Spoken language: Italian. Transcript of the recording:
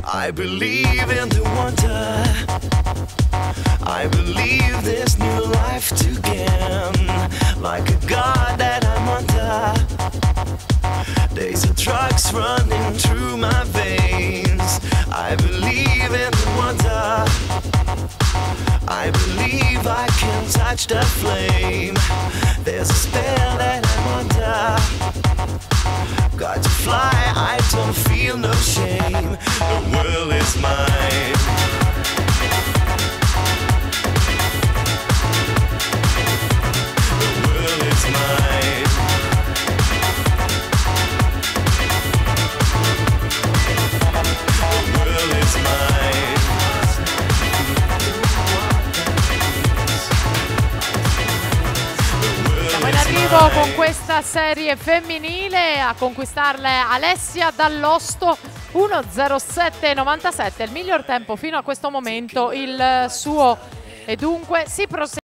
I believe in the wonder. I believe there's new life to gain. Like a god that I'm under. Days of drugs running through my veins. I believe in the wonder. I believe I can touch the flame. There's a spell that I'm under. Got to fly, I don't feel no shame. The world is mine. The world is mine. The world is mine. Siamo in arrivo con questa serie femminile, a conquistarle Alessia Dall'Osto 1:07:97, il miglior tempo fino a questo momento il suo, e dunque si prosegue.